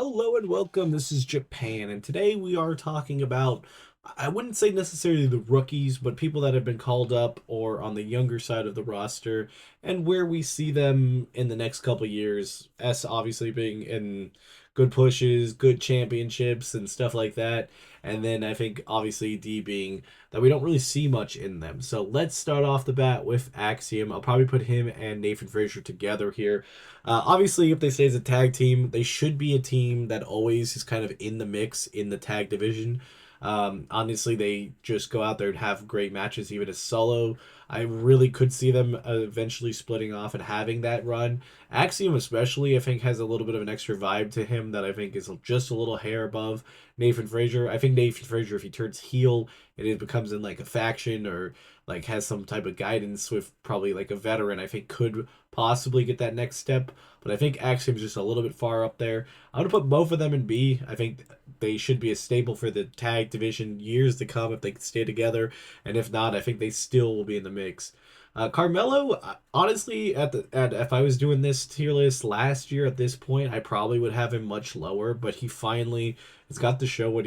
Hello and welcome. This is Japan, and today we are talking about, I wouldn't say necessarily the rookies, but people that have been called up or on the younger side of the roster, and where we see them in the next couple years. S obviously being in good pushes, good championships, and stuff like that. And then I think obviously D being that we don't really see much in them. So let's start off the bat with Axiom. I'll probably put him and Nathan Frazier together here. Obviously, if they say it's a tag team, they should be a team that always is kind of in the mix in the tag division. Honestly, they just go out there and have great matches, even as solo. I really could see them eventually splitting off and having that run. Axiom, especially, I think has a little bit of an extra vibe to him that I think is just a little hair above Nathan Frazier. I think Nathan Frazier, if he turns heel and it becomes in like a faction or like has some type of guidance with probably like a veteran, I think could possibly get that next step. But I think Axiom's just a little bit far up there. I'm gonna put both of them in B. I think they should be a staple for the tag division years to come if they can stay together. And if not, I think they still will be in the mix. Carmelo, honestly, if I was doing this tier list last year at this point, I probably would have him much lower. But he finally has got to show what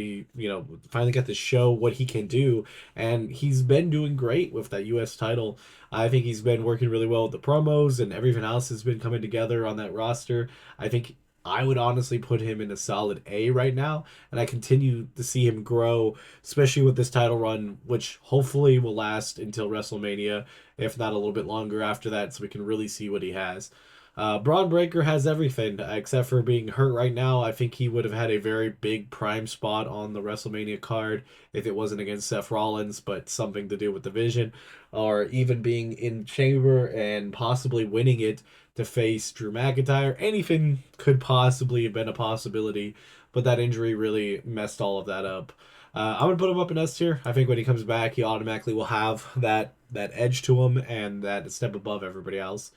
finally got to show what he can do, and he's been doing great with that U.S. title. I think he's been working really well with the promos, and everything else has been coming together on that roster. I think I would honestly put him in a solid A right now, and I continue to see him grow, especially with this title run, which hopefully will last until WrestleMania, if not a little bit longer after that, so we can really see what he has. Braun Breaker has everything except for being hurt right now. I think he would have had a very big prime spot on the WrestleMania card if it wasn't against Seth Rollins, but something to do with the vision, or even being in Chamber and possibly winning it to face Drew McIntyre. Anything could possibly have been a possibility, but that injury really messed all of that up. I'm gonna put him up in S tier. I think when he comes back, he automatically will have that edge to him and that step above everybody else.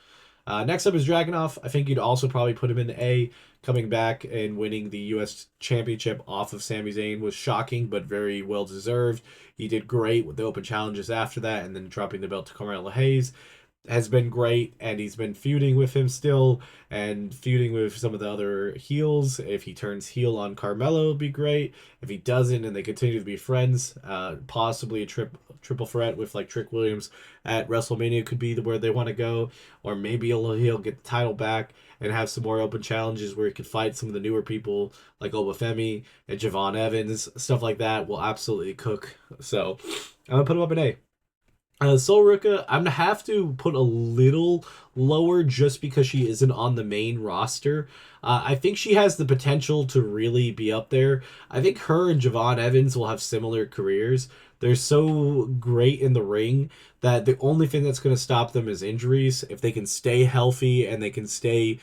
Next up is Dragunov. I think you'd also probably put him in A. Coming back and winning the U.S. Championship off of Sami Zayn was shocking, but very well deserved. He did great with the open challenges after that, and then dropping the belt to Carmelo Hayes has been great, and he's been feuding with him still, and feuding with some of the other heels. If he turns heel on Carmelo, it'd be great. If he doesn't, and they continue to be friends, possibly a triple threat with like Trick Williams at WrestleMania could be where they want to go, or maybe he'll get the title back and have some more open challenges where he could fight some of the newer people like Obafemi and Javon Evans, stuff like that will absolutely cook. So I'm gonna put him up in A. Sol Ruka, I'm gonna have to put a little lower just because she isn't on the main roster. I think she has the potential to really be up there. I think her and Javon Evans will have similar careers. They're so great in the ring that the only thing that's going to stop them is injuries. If they can stay healthy and they can stay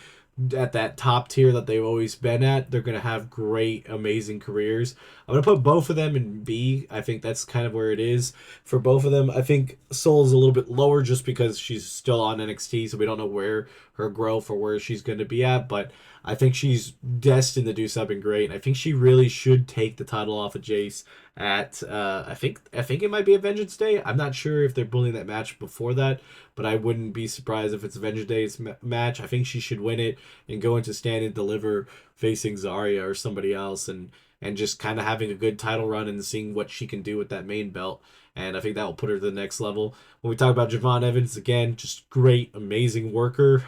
at that top tier that they've always been at, they're going to have great, amazing careers. I'm going to put both of them in B. I think that's kind of where it is for both of them. I think Soul's a little bit lower just because she's still on NXT, so we don't know where her growth or where she's going to be at, but I think she's destined to do something great. I think she really should take the title off of Jace at I think it might be a Vengeance Day. I'm not sure if they're building that match before that, but I wouldn't be surprised if it's a Vengeance Day's match. I think she should win it and go into Stand and Deliver facing Zarya or somebody else, and just kind of having a good title run and seeing what she can do with that main belt. And I think that will put her to the next level. When we talk about Javon Evans, again, just great, amazing worker.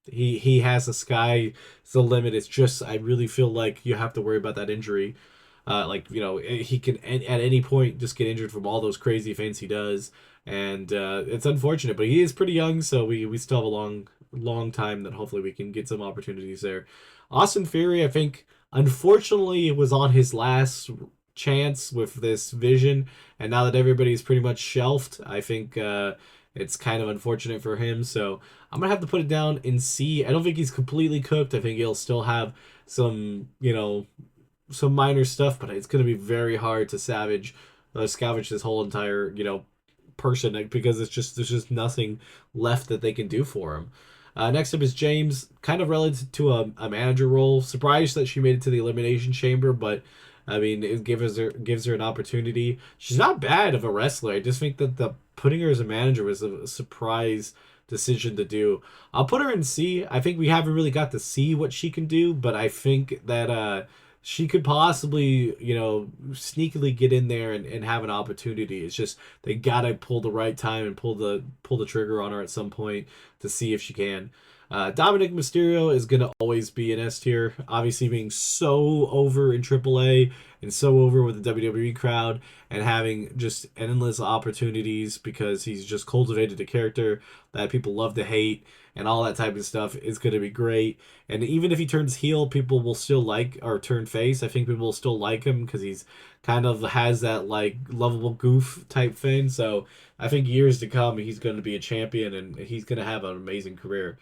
He has the sky, it's the limit. It's just I really feel like you have to worry about that injury. He can at any point just get injured from all those crazy feints he does, and it's unfortunate. But he is pretty young, so we still have a long time that hopefully we can get some opportunities there. Austin Theory, I think, unfortunately, was on his last chance with this vision, and now that everybody's pretty much shelved, I think it's kind of unfortunate for him. So I'm gonna have to put it down in C. I don't think he's completely cooked. I think he'll still have some, some minor stuff, but it's gonna be very hard to scavenge this whole entire, person because there's just nothing left that they can do for him. Next up is James, kind of relative to a manager role. Surprised that she made it to the Elimination Chamber, but I mean, it gives her an opportunity. She's not bad of a wrestler. I just think that the putting her as a manager was a surprise decision to do. I'll put her in C. I think we haven't really got to see what she can do, but I think that she could possibly, sneakily get in there and have an opportunity. It's just they gotta pull the right time and pull the trigger on her at some point to see if she can. Dominic Mysterio is gonna always be an S tier. Obviously, being so over in AAA and so over with the WWE crowd and having just endless opportunities because he's just cultivated a character that people love to hate and all that type of stuff is going to be great. And even if he turns heel, people will still like, or turn face. I think people will still like him because he's kind of has that like lovable goof type thing. So I think years to come, he's going to be a champion and he's going to have an amazing career.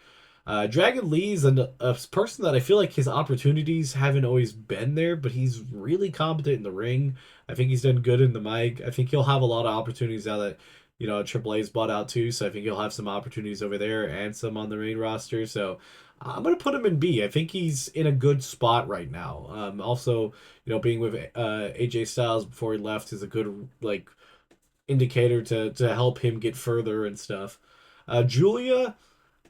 Dragon Lee's a person that I feel like his opportunities haven't always been there, but he's really competent in the ring. I think he's done good in the mic. I think he'll have a lot of opportunities now that AAA's bought out too. So I think he'll have some opportunities over there and some on the main roster. So I'm gonna put him in B. I think he's in a good spot right now. Also, being with AJ Styles before he left is a good like indicator to help him get further and stuff. Julia.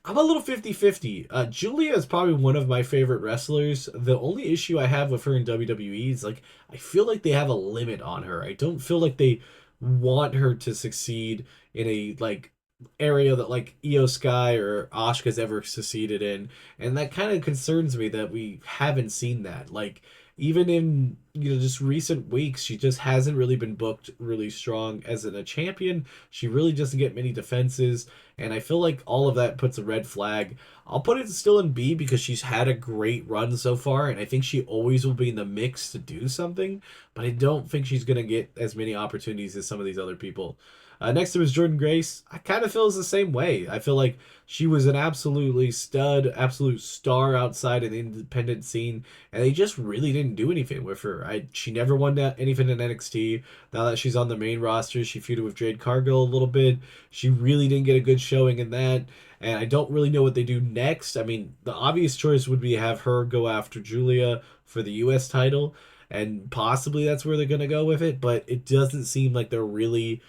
I'm a little 50-50. Julia is probably one of my favorite wrestlers. The only issue I have with her in WWE is like I feel like they have a limit on her. I don't feel like they want her to succeed in a like area that like Io Sky or Asuka's ever succeeded in, and that kind of concerns me that we haven't seen that. Like even in just recent weeks, she just hasn't really been booked really strong as a champion. She really doesn't get many defenses, and I feel like all of that puts a red flag. I'll put it still in B because she's had a great run so far, and I think she always will be in the mix to do something, but I don't think she's gonna get as many opportunities as some of these other people. Next up is Jordan Grace. I kind of feels the same way. I feel like she was an absolutely stud, absolute star outside of the independent scene, and they just really didn't do anything with her. She never won anything in NXT. Now that she's on the main roster, she feuded with Jade Cargill a little bit. She really didn't get a good showing in that, and I don't really know what they do next. I mean, the obvious choice would be have her go after Julia for the U.S. title, and possibly that's where they're gonna go with it. But it doesn't seem like they're really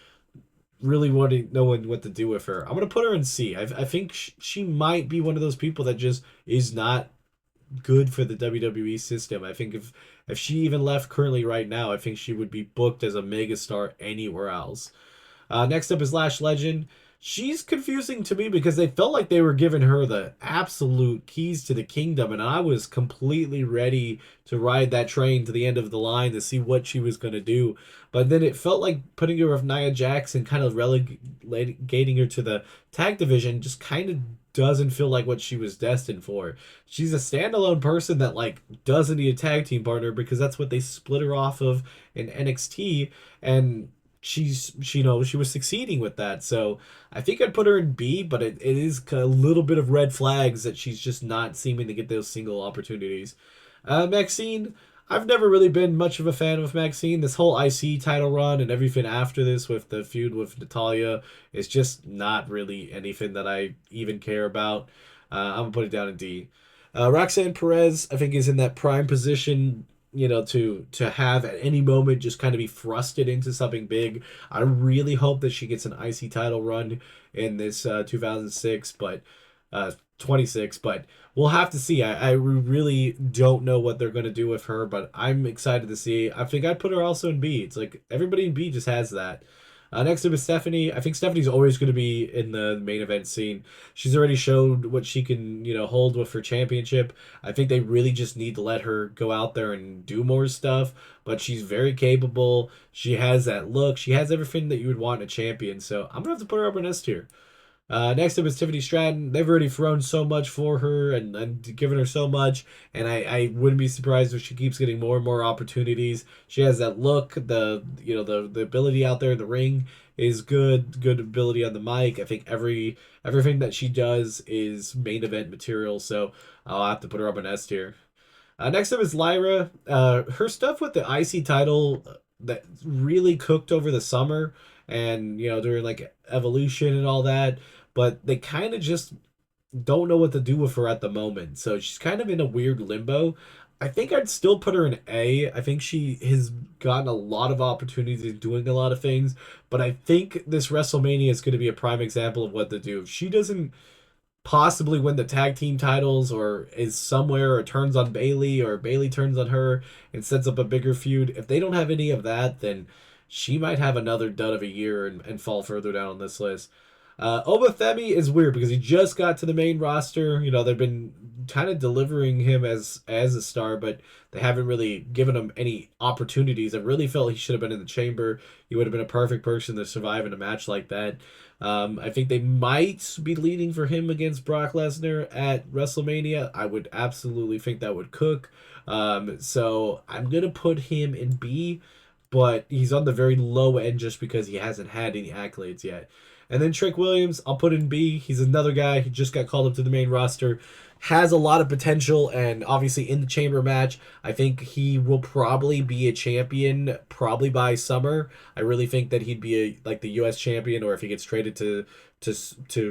wanting knowing what to do with her. I'm gonna put her in C. I think she might be one of those people that just is not good for the WWE system. I think if she even left currently right now, I think she would be booked as a megastar anywhere else. Next up is Lash Legend. She's confusing to me because they felt like they were giving her the absolute keys to the kingdom, and I was completely ready to ride that train to the end of the line to see what she was going to do. But then it felt like putting her with Nia Jax and kind of relegating her to the tag division just kind of doesn't feel like what she was destined for. She's a standalone person that like doesn't need a tag team partner because that's what they split her off of in NXT, and she was succeeding with that. So I think I'd put her in B, but it is a little bit of red flags that she's just not seeming to get those single opportunities. Maxine, I've never really been much of a fan of Maxine. This whole IC title run and everything after this with the feud with Natalia is just not really anything that I even care about. I'm gonna put it down in D. Roxanne Perez, I think, is in that prime position, to have at any moment just kind of be thrusted into something big. I really hope that she gets an IC title run in this 2006, but 26, but we'll have to see. I really don't know what they're going to do with her, but I'm excited to see. I think I'd put her also in B. It's like everybody in B just has that. Next up is Stephanie. I think Stephanie's always going to be in the main event scene. She's already showed what she can, hold with her championship. I think they really just need to let her go out there and do more stuff. But she's very capable. She has that look. She has everything that you would want in a champion. So I'm gonna have to put her up in S tier. Next up is Tiffany Stratton. They've already thrown so much for her and given her so much, and I wouldn't be surprised if she keeps getting more and more opportunities. She has that look, the ability out there in the ring is good ability on the mic. I think everything that she does is main event material, so I'll have to put her up on S tier. Next up is Lyra. Her stuff with the IC title that really cooked over the summer and during like Evolution and all that, but they kind of just don't know what to do with her at the moment. So she's kind of in a weird limbo. I think I'd still put her in A. I think she has gotten a lot of opportunities doing a lot of things, but I think this WrestleMania is going to be a prime example of what to do. If she doesn't possibly win the tag team titles or is somewhere or turns on Bailey or Bailey turns on her and sets up a bigger feud, if they don't have any of that, then she might have another dud of a year and fall further down on this list. Obafemi is weird because he just got to the main roster. You know, they've been kind of delivering him as a star, but they haven't really given him any opportunities. I really felt he should have been in the chamber. He would have been a perfect person to survive in a match like that. I think they might be leaning for him against Brock Lesnar at WrestleMania. I would absolutely think that would cook. So I'm gonna put him in B, but he's on the very low end just because he hasn't had any accolades yet. And then Trick Williams, I'll put in B. He's another guy who just got called up to the main roster, has a lot of potential, and obviously in the chamber match, I think he will probably be a champion probably by summer. I really think that he'd be like the U.S. champion, or if he gets traded to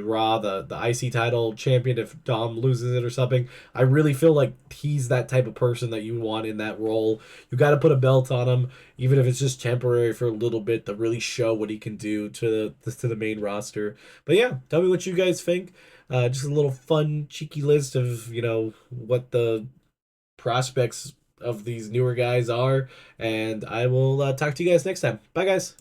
Raw, the IC title champion if Dom loses it or something. I really feel like he's that type of person that you want in that role. You got to put a belt on him, even if it's just temporary for a little bit, to really show what he can do to the main roster. But yeah, tell me what you guys think. Just a little fun, cheeky list of what the prospects of these newer guys are, and I will talk to you guys next time. Bye, guys.